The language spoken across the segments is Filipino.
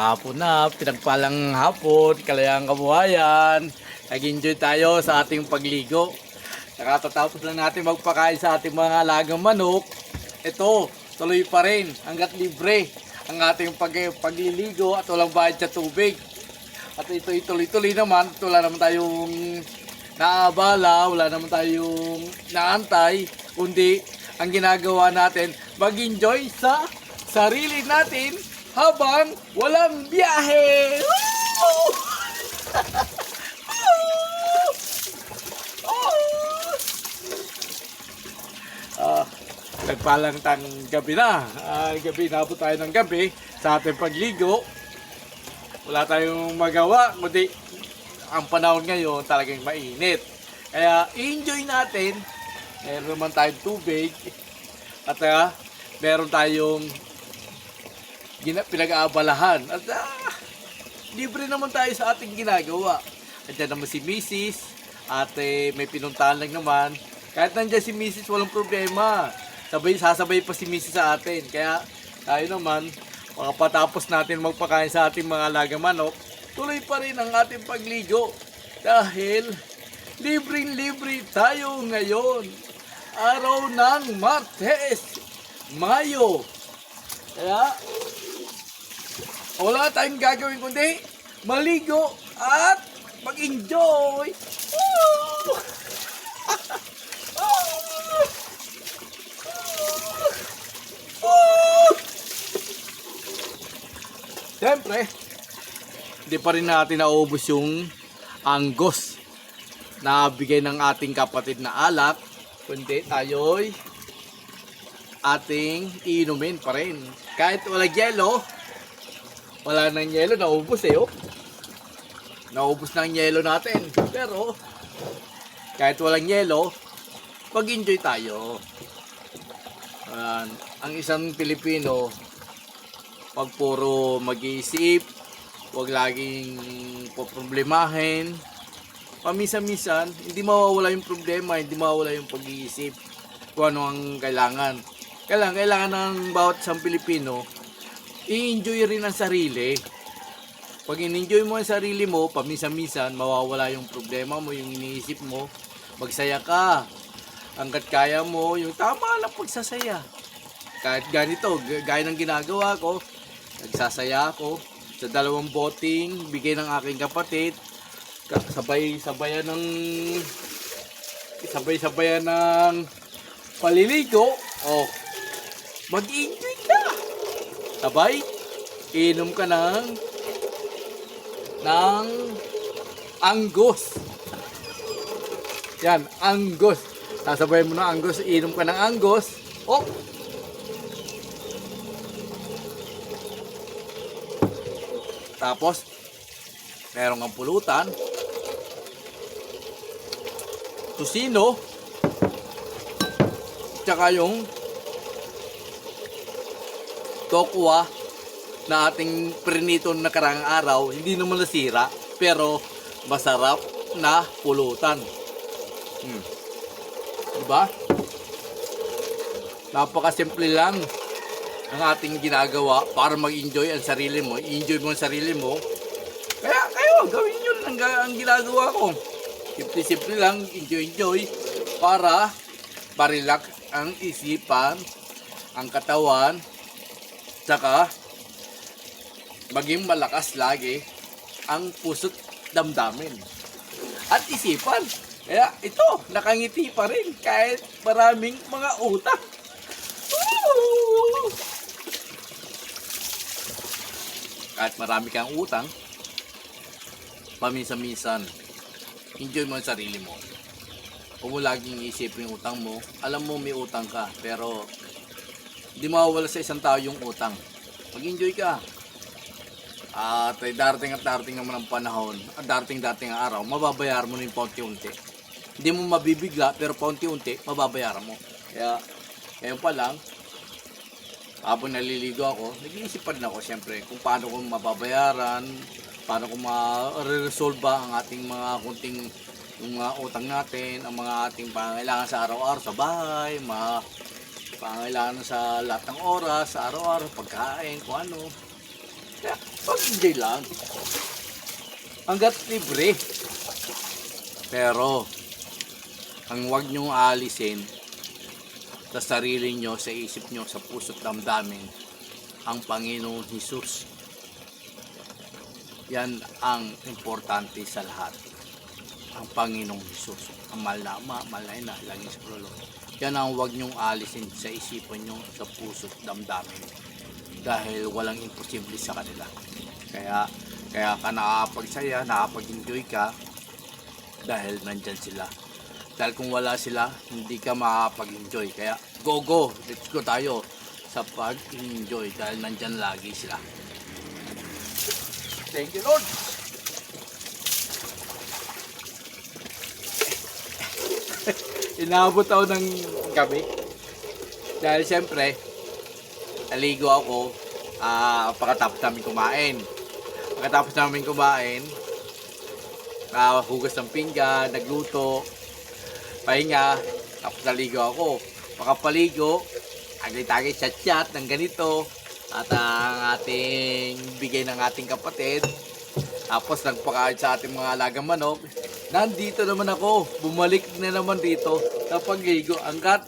Hapon na, pinagpalang hapon, kalayang kabuhayan. Nag-enjoy tayo sa ating pagligo. Nakatatapos lang natin magpakain sa ating mga alagang manok. Ito, tuloy pa rin hanggat libre ang ating pagliligo at walang bayad sa tubig. At ito tuloy-tuloy naman, wala naman tayong naabala, wala naman tayong naantay, kundi ang ginagawa natin, mag-enjoy sa sarili natin habang walang biyahe. Nagpalang tang gabi na. Gabi na po tayo ng gabi sa ating pagligo. Wala tayong magawa, kundi ang panahon ngayon talagang mainit. Kaya enjoy natin. Meron naman tayong tubig. At meron tayong pinag-aabalahan. At libre naman tayo sa ating ginagawa. Andiyan naman si Mrs. At may pinuntahan lang naman. Kahit nandiyan si Mrs. walang problema. Sasabay pa si Mrs. sa atin. Kaya tayo naman, makapatapos natin magpakain sa ating mga alagang manok, tuloy pa rin ang ating pagligo. Dahil libreng-libre tayo ngayon. Araw ng Martes, Mayo. Kaya wala tayong gagawin kundi maligo at mag-enjoy. Siyempre, hindi pa rin natin naubos yung anggos na bigay ng ating kapatid na alak, kundi tayo'y ating iinumin pa rin. Kahit walang yelo, wala nang yelo, naubos oh. Naubos na ang yelo natin. Pero, kahit walang yelo, mag-enjoy tayo. Ang isang Pilipino, pag puro mag-iisip, huwag laging poproblemahin. Paminsan-minsan, hindi mawawala yung problema, hindi mawawala yung pag-iisip kung ano ang kailangan. Kailangan ng bawat isang Pilipino, i-enjoy rin ang sarili. Pag in-enjoy mo ang sarili mo, paminsan-minsan, mawawala yung problema mo, yung iniisip mo. Magsaya ka. Hanggat kaya mo, yung tama lang pagsasaya. Kahit ganito, gaya ng ginagawa ko, nagsasaya ako sa 2 boting, bigay ng aking kapatid. Sabay-sabayan ng paliligo. Mag-enjoy ka. Sabay, inom ka ng anggos. Yan, anggos. Sasabayan mo ng anggos, inom ka ng anggos. Tapos, meron kang pulutan, tusino, tsaka yung tokwa na ating prinito na karang araw. Hindi naman nasira, pero masarap na pulutan. Diba? Napakasimple lang ang ating ginagawa para mag-enjoy ang sarili mo. I-enjoy mo ang sarili mo. Kaya kayo, gawin nyo ang ginagawa ko. Simple lang, enjoy para marilak ang isipan, ang katawan, tsaka maging malakas lagi ang puso't damdamin at isipan. Kaya ito, nakangiti pa rin kahit maraming mga utang. Kahit marami kang utang, paminsan-minsan, enjoy mo ang sarili mo. Huwag mo laging isipin yung utang mo. Alam mo may utang ka, pero hindi mawawala sa isang tao yung utang. Mag-enjoy ka. At darating naman ang panahon, at darating ang araw, mababayar mo na yung paunti-unti. Hindi mo mabibigla, pero paunti-unti, mababayaran mo. Kaya, ngayon pa lang, habang naliligo ako, nag-iisip pa rin ako siyempre kung paano ko mababayaran, paano ko ma-resolve ang ating mga kunting yung mga utang natin, ang mga ating pangangailangan sa araw-araw sa bahay, mga pangangailangan sa lahat ng oras, sa araw-araw, pagkain, kung ano. Kaya, Pag-enjoy lang. Hanggat libre. Pero, ang huwag nyong aalisin sa sarili nyo, sa isip nyo, sa puso't damdamin, ang Panginoong Hesus. Yan ang importante sa lahat. Ang Panginoong Hesus. Ang mahal na Ama, mahal na Ina, laging sa lolo. Yan ang huwag nyong alisin sa isipan nyo, sa puso't damdamin. Dahil walang imposible sa kanila. Kaya ka nakakapagsaya, nakakapag-enjoy ka, dahil nandyan sila. Dahil kung wala sila, hindi ka makakapag-enjoy. Kaya go, let's go tayo sa pag-enjoy dahil nandyan lagi sila. Thank you, Lord. Inaabot ako ng gabi. Dahil siyempre, naligo ako pagkatapos namin kumain. Pagkatapos namin kumain, hugas ng pinggan, nagluto, pahinga, tapos naligo ako. Pagkapaligo, agay-tagay chat-chat ng ganito at ang ating bigay ng ating kapatid. Tapos nagpakain sa ating mga alagang manok. Nandito naman ako, bumalik na naman dito sa pagligo. Angkat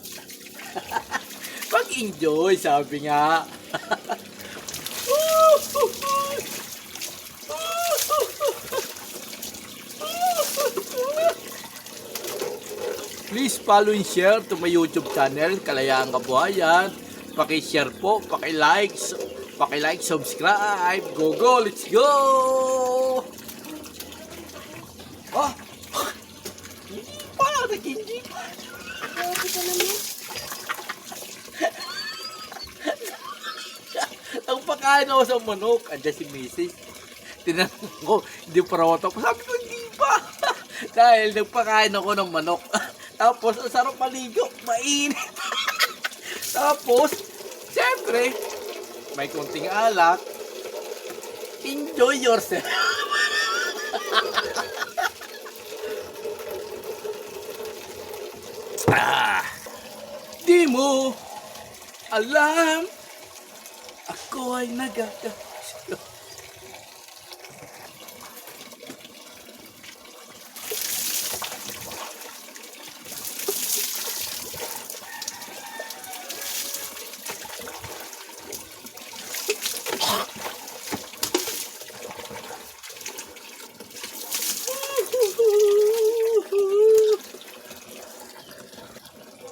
pag-enjoy, sabi nga. Please follow and share to my YouTube channel, Kalayaan Kabuhayan. Paki-share po, paki-like, subscribe. Go, let's go! Oh! Parang nag-hindi. Grabe ka naman. Ang pagkain ako sa manok, andyan si Mrs. Tinanong ko, hindi pa raw ako. Sabi ko, hindi pa. Dahil nagpakain ako ng manok. Tapos, ang sarap maligo, mainit. Tapos, siyempre, may konting alak. Enjoy yourself. Di mo alam, ako ay nagkakasyo.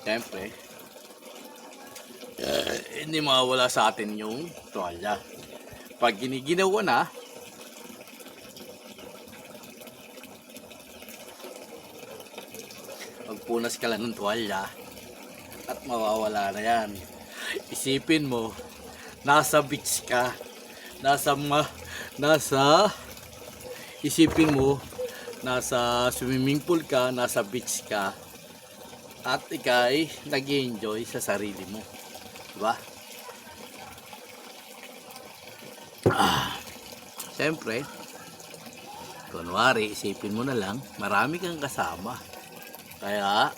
Siyempre, hindi mawawala sa atin yung tuwalya. Pag giniginawa na, magpunas ka lang ng tuwalya at mawawala na yan. Isipin mo, nasa beach ka, isipin mo, nasa swimming pool ka, nasa beach ka, at ikay nag-enjoy sa sarili mo. Diba? Siyempre, kunwari, isipin mo na lang, marami kang kasama. Kaya,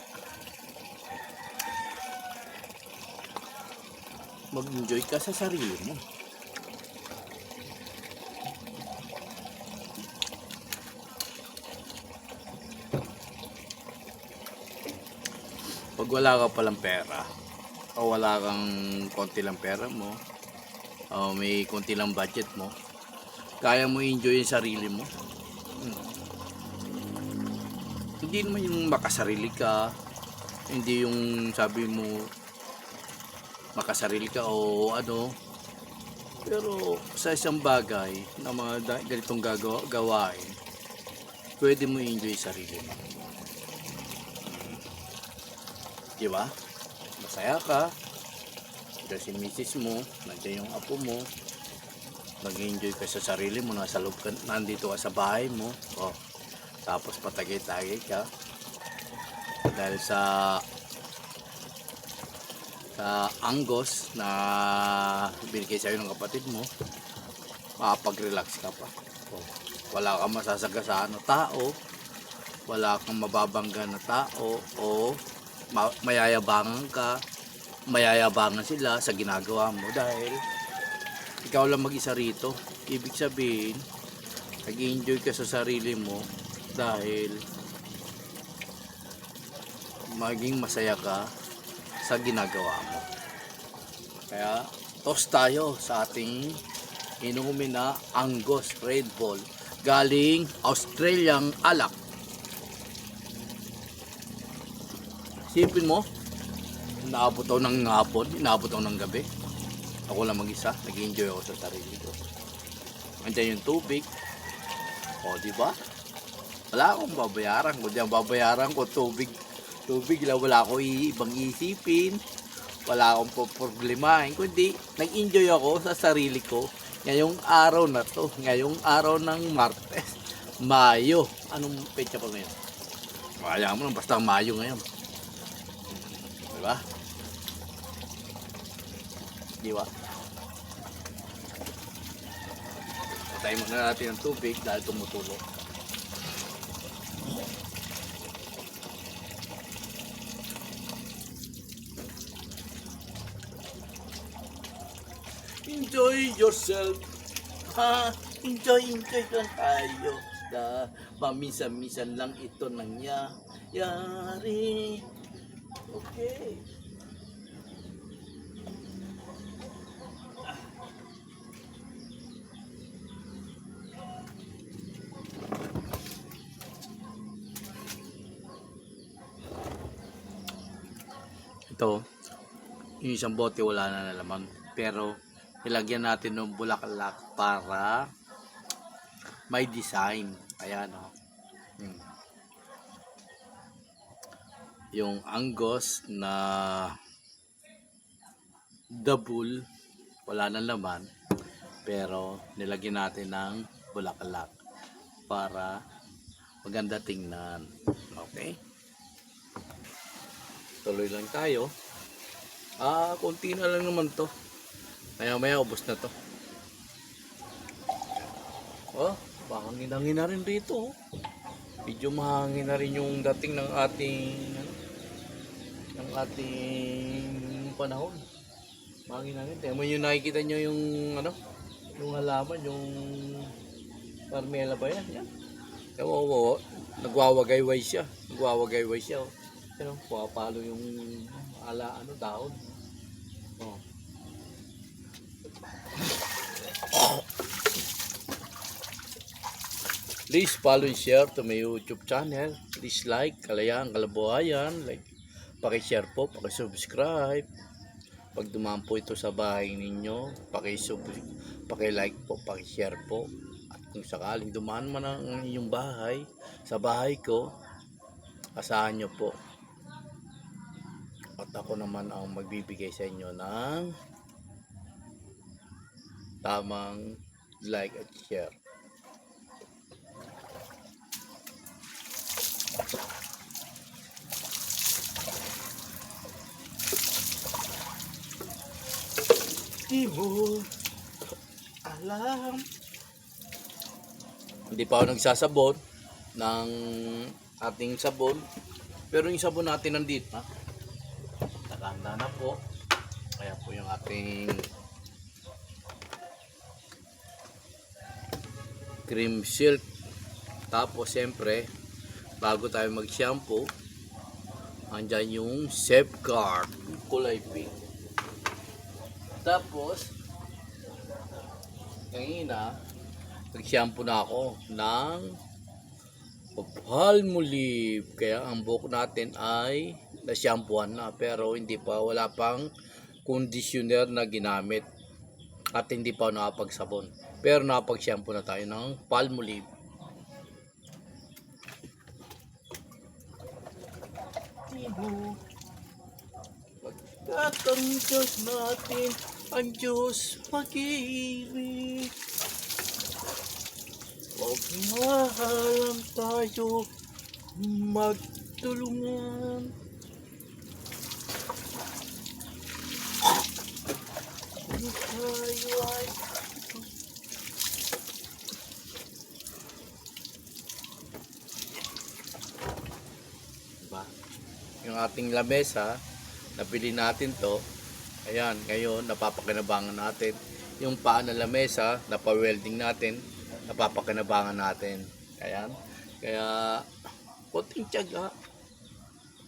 mag-enjoy ka sa sarili mo. Pag wala ka palang pera, o wala kang konti lang pera mo, o may konti lang budget mo, kaya mo enjoy yung sarili mo. Hindi naman yung makasarili ka, hindi yung sabi mo makasarili ka o ano, pero sa isang bagay na mga ganitong gawain, pwede mo enjoy sarili mo. Diba? Masaya ka, nandiyan si misis mo, nandiyan yung apo mo, mag-enjoy ka sa sarili mo, nasa loob ka, nandito ka sa bahay mo, oh, tapos patagay-tagay ka dahil sa anggos na binigay sa'yo ng kapatid mo, makapag-relax ka pa. Oh, wala kang masasagasaan na tao, wala kang mababangga na tao, o mayayabangan sila sa ginagawa mo dahil ikaw lang mag-isa rito. Ibig sabihin, nag-enjoy ka sa sarili mo dahil maging masaya ka sa ginagawa mo. Kaya, toast tayo sa ating inumin na Angus Red Bull galing Australiang alak. Sipin mo, inaabot ako ng hapon, inaabot ako ng gabi. Ako lang mag-isa, nag-enjoy ako sa sarili ko. Andiyan yung tubig. O, di ba? Wala akong babayaran. Kung di ang babayaran ko, tubig lang. Wala akong ibang isipin. Wala akong problemahin. Kundi, nag-enjoy ako sa sarili ko. Ngayong araw na to. Ngayong araw ng Martes. Mayo. Anong petsa pa ngayon? Kaya mo lang, basta Mayo ngayon. Diba? Diba? Patay muna natin ang tubig dahil tumutulo. Enjoy yourself. Ha? Enjoy lang tayo. Paminsan-minsan lang ito nangyayari. Okay. Ito, yung isang bote wala na laman. Pero, ilagyan natin ng bulaklak para may design. Ayan o. Yung Angus na double, wala na laman. Pero, nilagyan natin ng bulaklak para maganda tingnan. Okay? Tuloy lang tayo. Konti na lang naman to. Maya ubos na to. Oh, mahangin-hangin na rin dito. Medyo mahangin na rin yung dating ng ating panahon. Mahangin-hangin. Tingnan mo yung nakikita nyo yung yung halaman, yung parmela ba yan? Yan. Oo, nagwawagayway siya. Oh. Pero pumapalo yung dahon. Oh. Please follow and share to my YouTube channel. Please like, Kalayaan Kalabuhayan. Like, paki-share po, paki-subscribe. Pag dumaan po ito sa bahay ninyo, paki-like po, paki-share po. At kung sakaling dumaan man ang inyong bahay, sa bahay ko, asahan nyo po. At ako naman ang magbibigay sa inyo ng tamang like at share. Di mo alam. Hindi pa ako nagsasabon ng ating sabon. Pero yung sabon natin nandito na. Nakahanda na po. Kaya po yung ating cream silk. Tapos siyempre, bago tayo mag-shampoo, andyan yung Safeguard kulay pink. Tapos, kanina, nag-shampoo na ako ng Palmolive. Kaya ang buhok natin ay na-shampooan na. Pero wala pang conditioner na ginamit. At hindi pa nakapagsabon. Pero nakapag-shampoo na tayo ng Palmolive. Pagkat ang Diyos natin, ang Diyos pag-ibig. Huwag mahalang tayo magtulungan. Kung tayo ay diba? Yung ating lamesa, nabili natin to. Ayan, ngayon napapakinabangan natin. yung paa ng lamesa, napa-welding natin, napapakinabangan natin. Ayan. Kaya, konting tiyaga.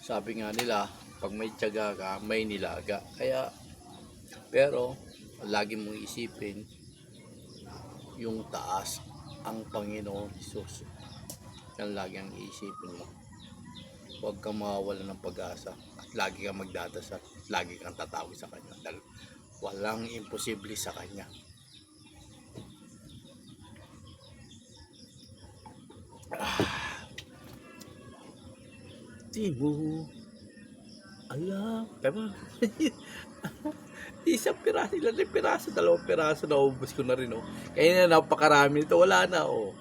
Sabi nga nila, pag may tiyaga ka, may nilaga. Kaya, pero, lagi mong isipin, yung taas, ang Panginoon Jesus. Yan lagi ang iisipin mo. Huwag kang mawawala ng pag-asa. At lagi kang magdadasal. At lagi kang tatawid sa Kanya. Dahil walang imposible sa Kanya. Di mo alam. Tama. Isang piraso, ilan na piraso, 2 piraso, naubos ko na rin, oh. Kaya na napakarami nito, wala na, oh.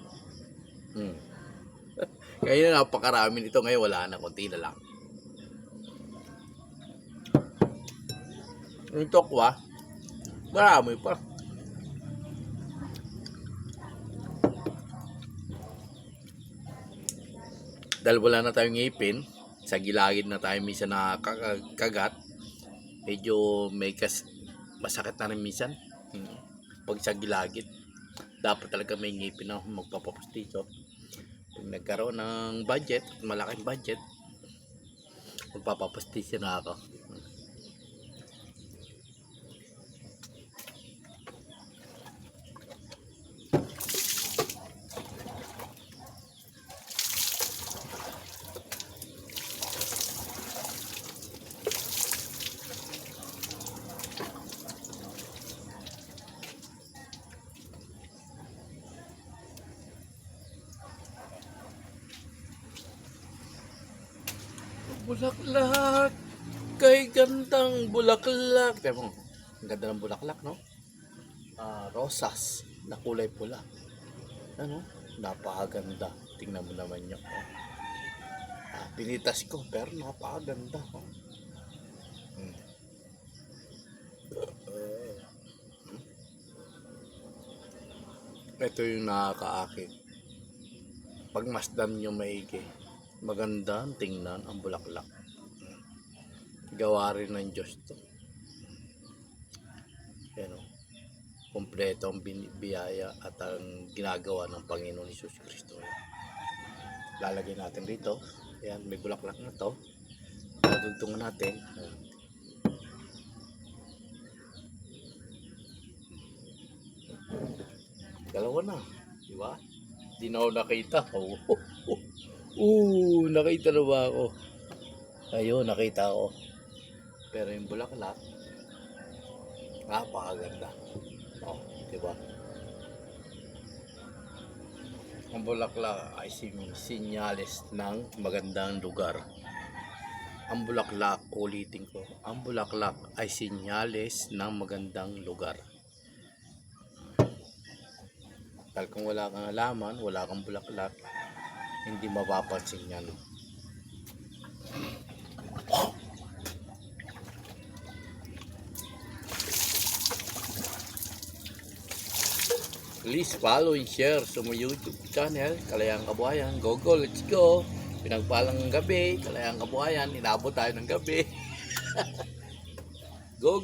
Kaya na napakarami nito, ngayon wala na, konti na lang. Yung tokwa, marami pa. Dahil wala na tayong ngipin, sa gilagid na tayo minsan nakakagat, medyo masakit na rin minsan. Pag sa gilagid, dapat talaga may ngipin na magpapapustiso. Pag nagkaroon ng budget, malaking budget, magpapapustiso na ako. Bulaklak, kay gandang bulaklak. Diba mo, ang ganda ng bulaklak, no? Rosas na kulay pula. Ano? Napakaganda. Tingnan mo naman yun. Oh. Pinitas ko, pero napakaganda. Oh. Ito yung nakakaakit. Pagmasdan nyo maigi. Maganda ang tingnan ang bulaklak. Gawa rin ng Diyos to. Yan o. Kompleto ang biyaya at ang ginagawa ng Panginoon Hesus Kristo. Lalagay natin dito. Ayan, may bulaklak na to. Dadugtungan natin. Dalawa na. Diba? Di na ako nakita. Nakita na ba ako? Ayun, nakita ako. Pero yung bulaklak, napakaganda. Oh, diba? Ang bulaklak ay sinyales ng magandang lugar. Ang bulaklak, ulitin ko, ang bulaklak ay sinyales ng magandang lugar. Dahil kung wala kang halaman, wala kang bulaklak, hindi mapapansin yan. Please follow and share sa my YouTube channel, Kalayang Kabuhayan. Go, let's go! Pinagpalang gabi, Kalayang Kabuhayan. Inabot tayo ng gabi. Go!